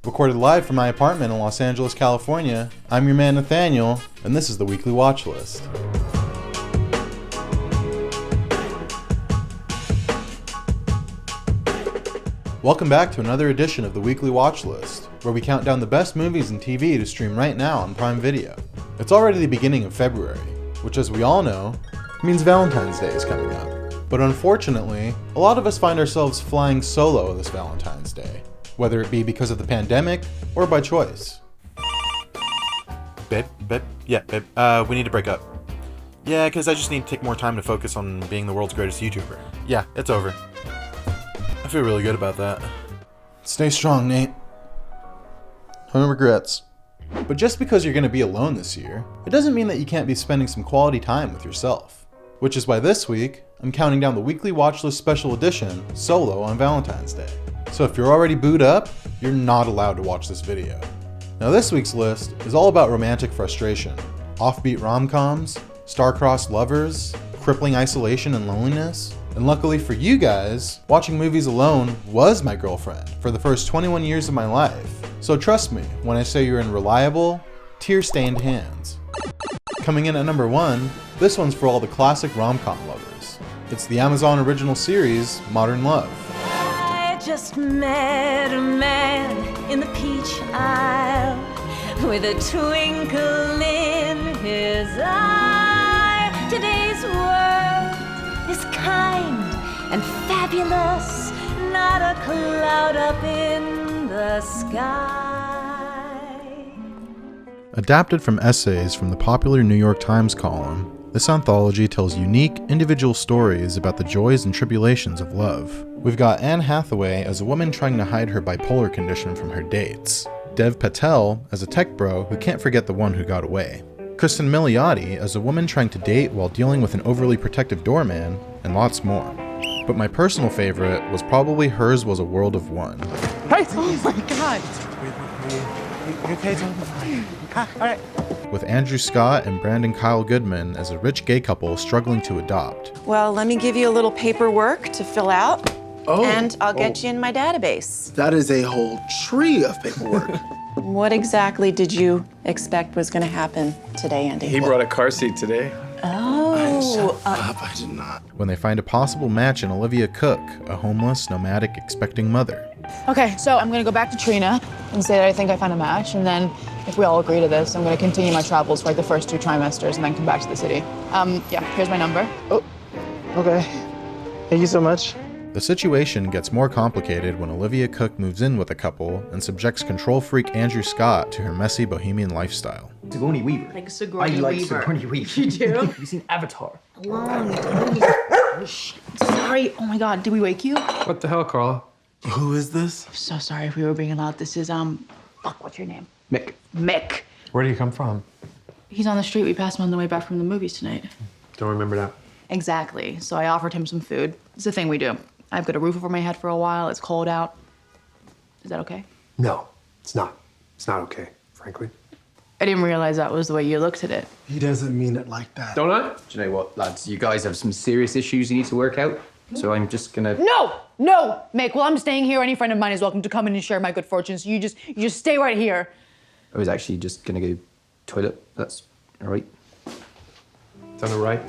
Recorded live from my apartment in Los Angeles, California, I'm your man Nathaniel, and this is the Weekly Watchlist. Welcome back to another edition of the Weekly Watchlist, where we count down the best movies and TV to stream right now on Prime Video. It's already the beginning of February, which as we all know, means Valentine's Day is coming up. But unfortunately, a lot of us find ourselves flying solo this Valentine's Day, whether it be because of the pandemic or by choice. Babe, we need to break up. Yeah, because I just need to take more time to focus on being the world's greatest YouTuber. Yeah, it's over. I feel really good about that. Stay strong, Nate. No regrets. But just because you're going to be alone this year, it doesn't mean that you can't be spending some quality time with yourself. Which is why this week, I'm counting down the Weekly Watchlist Special Edition solo on Valentine's Day. So if you're already booed up, you're not allowed to watch this video. Now this week's list is all about romantic frustration, offbeat rom-coms, star-crossed lovers, crippling isolation and loneliness. And luckily for you guys, watching movies alone was my girlfriend for the first 21 years of my life. So trust me when I say you're in reliable, tear-stained hands. Coming in at number 1, this one's for all the classic rom-com lovers. It's the Amazon original series, Modern Love. I just met a man in the peach aisle with a twinkle in his eye. Today's world is kind and fabulous, not a cloud up in the sky. Adapted from essays from the popular New York Times column, this anthology tells unique, individual stories about the joys and tribulations of love. We've got Anne Hathaway as a woman trying to hide her bipolar condition from her dates, Dev Patel as a tech bro who can't forget the one who got away, Kristen Milioti as a woman trying to date while dealing with an overly protective doorman, and lots more. But my personal favorite was probably Hers Was a World of One. Right? Oh my god! You okay, Tom? Alright. With Andrew Scott and Brandon Kyle Goodman as a rich gay couple struggling to adopt. Well, let me give you a little paperwork to fill out, and I'll get you in my database. That is a whole tree of paperwork. What exactly did you expect was going to happen today, Andy? He brought a car seat today. Oh, I did not. When they find a possible match in Olivia Cook, a homeless, nomadic, expecting mother. Okay, so I'm gonna go back to Trina and say that I think I found a match, and then if we all agree to this, I'm gonna continue my travels for like the first 2 trimesters and then come back to the city. Yeah, here's my number. Oh, okay. Thank you so much. The situation gets more complicated when Olivia Cook moves in with a couple and subjects control freak Andrew Scott to her messy bohemian lifestyle. Sigourney Weaver. Like Sigourney I Weaver. like Sigourney Weaver. You do? Have you seen Avatar? Long time. Oh, shit. Sorry. Oh my god, did we wake you? What the hell, Carla? Who is this? I'm so sorry if we were being loud. This is, fuck, what's your name? Mick. Mick. Where do you come from? He's on the street. We passed him on the way back from the movies tonight. Don't remember that. Exactly. So I offered him some food. It's the thing we do. I've got a roof over my head for a while. It's cold out. Is that okay? No, it's not. It's not okay, frankly. I didn't realize that was the way you looked at it. He doesn't mean it like that. Don't I? Do you know what, lads? You guys have some serious issues you need to work out. So I'm just gonna... No, Mick. Well, I'm staying here. Any friend of mine is welcome to come in and share my good fortune. So you just stay right here. I was actually just gonna go toilet. That's all right. Done it right.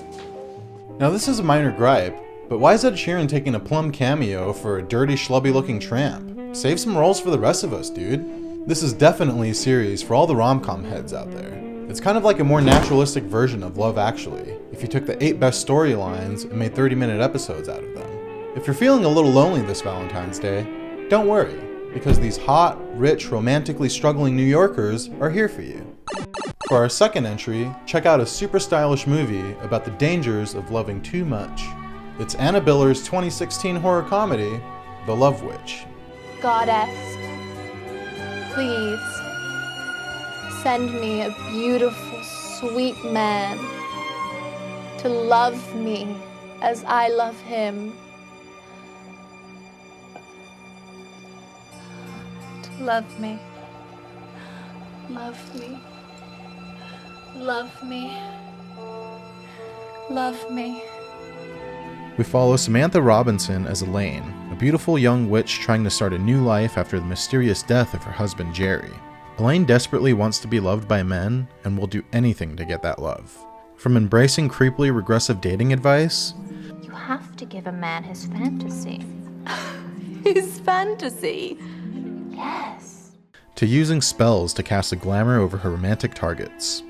Now this is a minor gripe, but why is Ed Sheeran taking a plum cameo for a dirty, schlubby-looking tramp? Save some roles for the rest of us, dude. This is definitely a series for all the rom-com heads out there. It's kind of like a more naturalistic version of Love Actually, if you took the 8 best storylines and made 30-minute episodes out of them. If you're feeling a little lonely this Valentine's Day, don't worry, because these hot, rich, romantically struggling New Yorkers are here for you. For our second entry, check out a super stylish movie about the dangers of loving too much. It's Anna Biller's 2016 horror comedy, The Love Witch. Goddess, please send me a beautiful, sweet man to love me as I love him. To love me. Love me. Love me. Love me. We follow Samantha Robinson as Elaine, a a beautiful young witch trying to start a new life after the mysterious death of her husband Jerry. Elaine desperately wants to be loved by men and will do anything to get that love. From embracing creepily regressive dating advice, You have to give a man his fantasy. His fantasy. Yes. to using spells to cast a glamour over her romantic targets.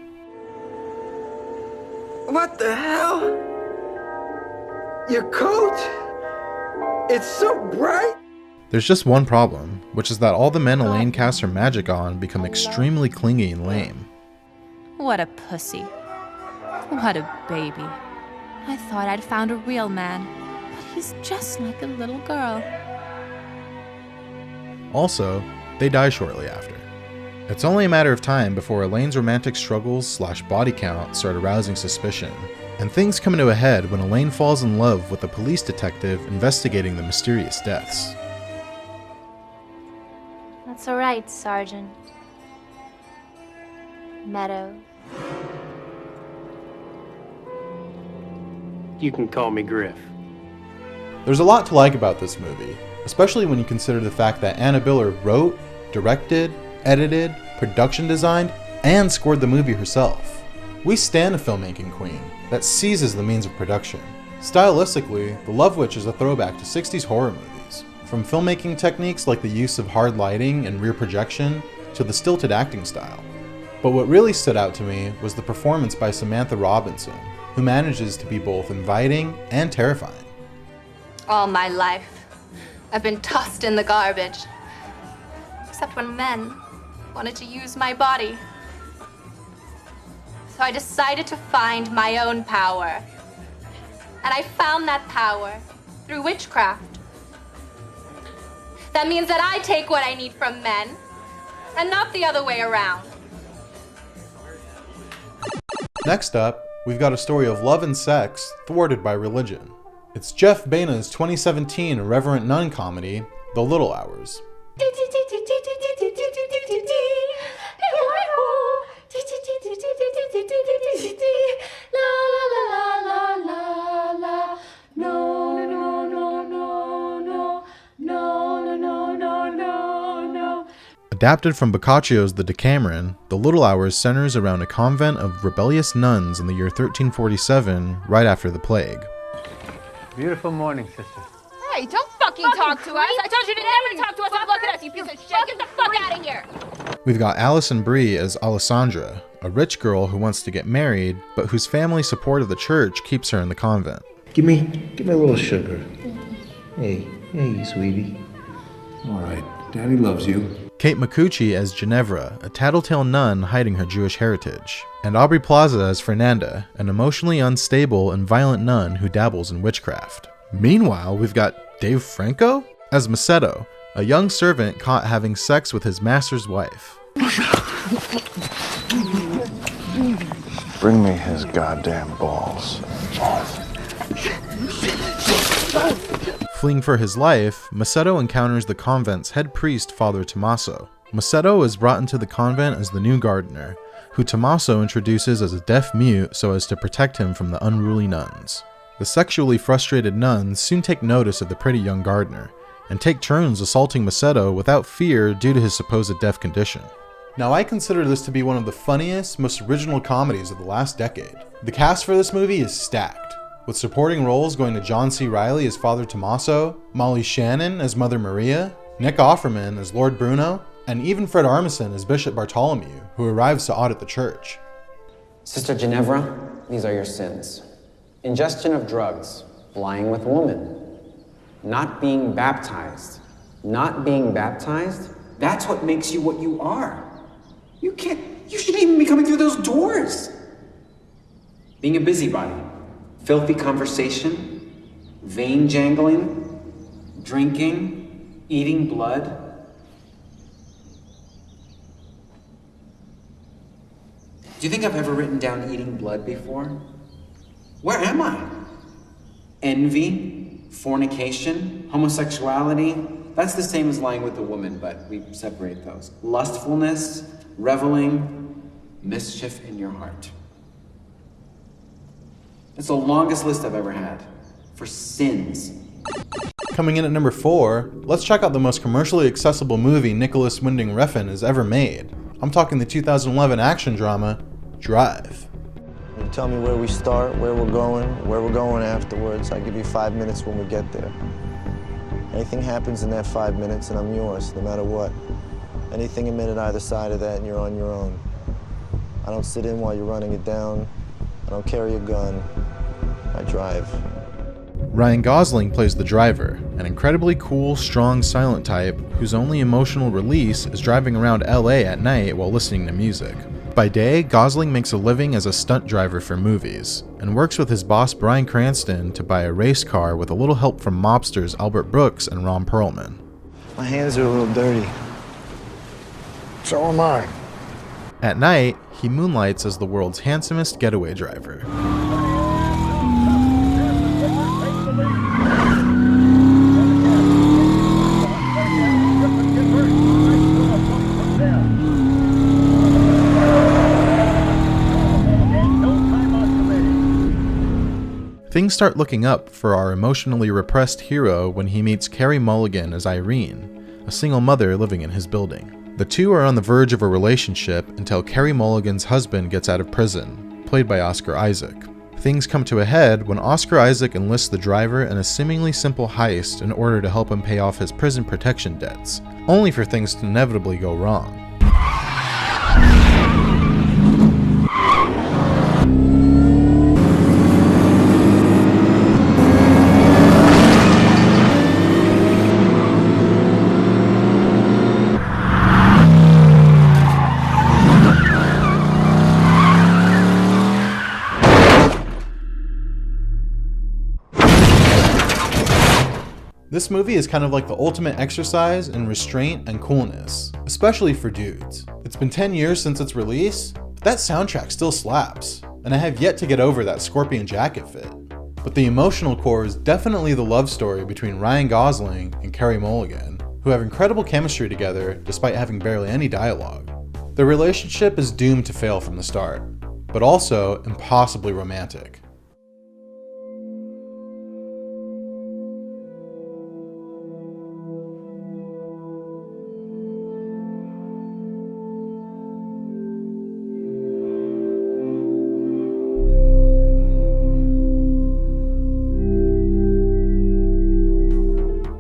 What the hell? Your coat? It's so bright. There's just one problem, which is that all the men Elaine casts her magic on become extremely clingy and lame. What a pussy. What a baby. I thought I'd found a real man, but he's just like a little girl. Also, they die shortly after. It's only a matter of time before Elaine's romantic struggles / body count start arousing suspicion, and things come to a head when Elaine falls in love with a police detective investigating the mysterious deaths. That's all right, Sergeant. Meadows. You can call me Griff. There's a lot to like about this movie, especially when you consider the fact that Anna Biller wrote, directed, edited, production designed, and scored the movie herself. We stand a filmmaking queen that seizes the means of production. Stylistically, The Love Witch is a throwback to 60s horror movies, from filmmaking techniques like the use of hard lighting and rear projection to the stilted acting style. But what really stood out to me was the performance by Samantha Robinson, who manages to be both inviting and terrifying. All my life, I've been tossed in the garbage. Except when men wanted to use my body. So I decided to find my own power. And I found that power through witchcraft. That means that I take what I need from men, and not the other way around. Next up, we've got a story of love and sex thwarted by religion. It's Jeff Baina's 2017 irreverent nun comedy, The Little Hours. Adapted from Boccaccio's The Decameron, The Little Hours centers around a convent of rebellious nuns in the year 1347, right after the plague. Beautiful morning, sister. Hey, don't fucking talk to us. I told you to never talk to us. And look at us, you piece of shit. Get the fuck out of here. We've got Alison Brie as Alessandra, a rich girl who wants to get married, but whose family support of the church keeps her in the convent. Give me a little sugar. Hey, sweetie. All right, Daddy loves you. Kate Micucci as Ginevra, a tattletale nun hiding her Jewish heritage, and Aubrey Plaza as Fernanda, an emotionally unstable and violent nun who dabbles in witchcraft. Meanwhile, we've got Dave Franco as Macedo, a young servant caught having sex with his master's wife. Bring me his goddamn balls. Fleeing for his life, Macedo encounters the convent's head priest, Father Tommaso. Macedo is brought into the convent as the new gardener, who Tommaso introduces as a deaf mute so as to protect him from the unruly nuns. The sexually frustrated nuns soon take notice of the pretty young gardener, and take turns assaulting Macedo without fear due to his supposed deaf condition. Now, I consider this to be one of the funniest, most original comedies of the last decade. The cast for this movie is stacked, with supporting roles going to John C. Reilly as Father Tommaso, Molly Shannon as Mother Maria, Nick Offerman as Lord Bruno, and even Fred Armisen as Bishop Bartholomew, who arrives to audit the church. Sister Ginevra, these are your sins. Ingestion of drugs, lying with a woman, not being baptized. Not being baptized? That's what makes you what you are. You shouldn't even be coming through those doors. Being a busybody. Filthy conversation, vein jangling, drinking, eating blood. Do you think I've ever written down eating blood before? Where am I? Envy, fornication, homosexuality. That's the same as lying with a woman, but we separate those. Lustfulness, reveling, mischief in your heart. It's the longest list I've ever had for sins. Coming in at number 4, let's check out the most commercially accessible movie Nicholas Winding Refn has ever made. I'm talking the 2011 action drama, Drive. You tell me where we start, where we're going afterwards. I give you 5 minutes when we get there. Anything happens in that 5 minutes and I'm yours, no matter what. Anything a minute either side of that and you're on your own. I don't sit in while you're running it down. I don't carry a gun. I drive. Ryan Gosling plays the driver, an incredibly cool, strong, silent type whose only emotional release is driving around LA at night while listening to music. By day, Gosling makes a living as a stunt driver for movies, and works with his boss Bryan Cranston to buy a race car with a little help from mobsters Albert Brooks and Ron Perlman. My hands are a little dirty. So am I. At night, he moonlights as the world's handsomest getaway driver. Things start looking up for our emotionally repressed hero when he meets Carey Mulligan as Irene, a single mother living in his building. The two are on the verge of a relationship until Carey Mulligan's husband gets out of prison, played by Oscar Isaac. Things come to a head when Oscar Isaac enlists the driver in a seemingly simple heist in order to help him pay off his prison protection debts, only for things to inevitably go wrong. This movie is kind of like the ultimate exercise in restraint and coolness, especially for dudes. It's been 10 years since its release, but that soundtrack still slaps, and I have yet to get over that scorpion jacket fit. But the emotional core is definitely the love story between Ryan Gosling and Carey Mulligan, who have incredible chemistry together despite having barely any dialogue. Their relationship is doomed to fail from the start, but also impossibly romantic.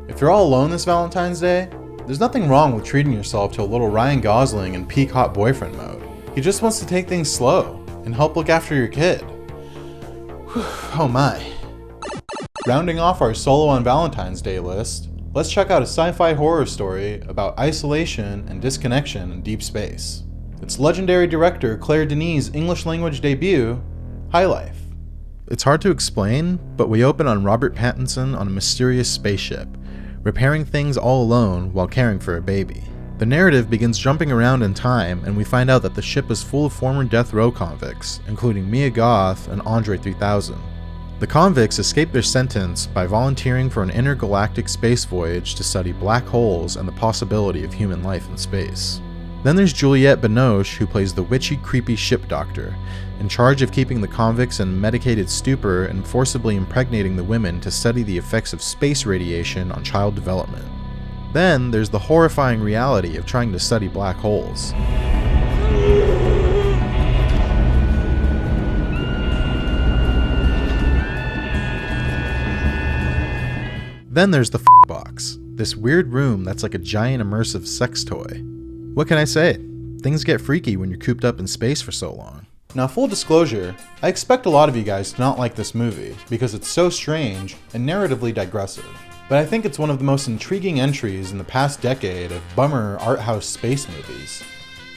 If you're all alone this Valentine's Day, there's nothing wrong with treating yourself to a little Ryan Gosling in peak hot boyfriend mode. He just wants to take things slow and help look after your kid. Whew, oh my. Rounding off our solo on Valentine's Day list, let's check out a sci-fi horror story about isolation and disconnection in deep space. It's legendary director Claire Denis' English language debut, High Life. It's hard to explain, but we open on Robert Pattinson on a mysterious spaceship, repairing things all alone while caring for a baby. The narrative begins jumping around in time, and we find out that the ship is full of former death row convicts, including Mia Goth and Andre 3000. The convicts escape their sentence by volunteering for an intergalactic space voyage to study black holes and the possibility of human life in space. Then there's Juliette Binoche, who plays the witchy, creepy ship doctor, in charge of keeping the convicts in medicated stupor and forcibly impregnating the women to study the effects of space radiation on child development. Then there's the horrifying reality of trying to study black holes. Then there's the box, this weird room that's like a giant immersive sex toy. What can I say? Things get freaky when you're cooped up in space for so long. Now, full disclosure, I expect a lot of you guys to not like this movie because it's so strange and narratively digressive. But I think it's one of the most intriguing entries in the past decade of bummer art house space movies.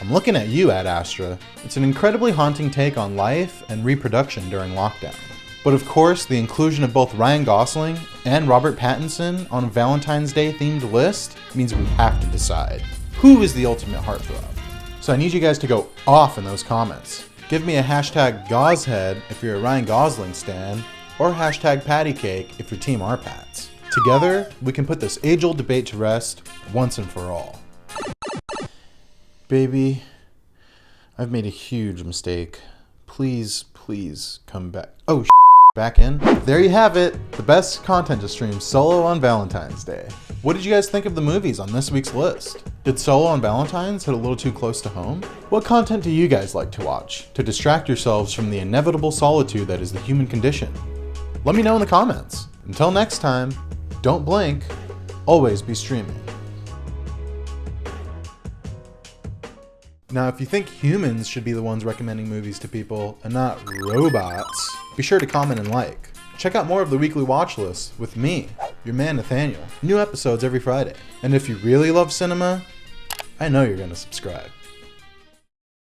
I'm looking at you, Ad Astra. It's an incredibly haunting take on life and reproduction during lockdown. But of course, the inclusion of both Ryan Gosling and Robert Pattinson on a Valentine's Day themed list means we have to decide. Who is the ultimate heartthrob? So I need you guys to go off in those comments. Give me a hashtag Goshead if you're a Ryan Gosling stan, or hashtag Pattycake if you're Team Arpats. Together, we can put this age-old debate to rest once and for all. Baby, I've made a huge mistake. Please, please come back. Oh, back in. There you have it, the best content to stream solo on Valentine's Day. What did you guys think of the movies on this week's list? Did Solo on Valentine's hit a little too close to home? What content do you guys like to watch to distract yourselves from the inevitable solitude that is the human condition? Let me know in the comments. Until next time, don't blink, always be streaming. Now, if you think humans should be the ones recommending movies to people and not robots, be sure to comment and like. Check out more of the Weekly Watchlist with me, your man Nathaniel. New episodes every Friday. And if you really love cinema, I know you're going to subscribe.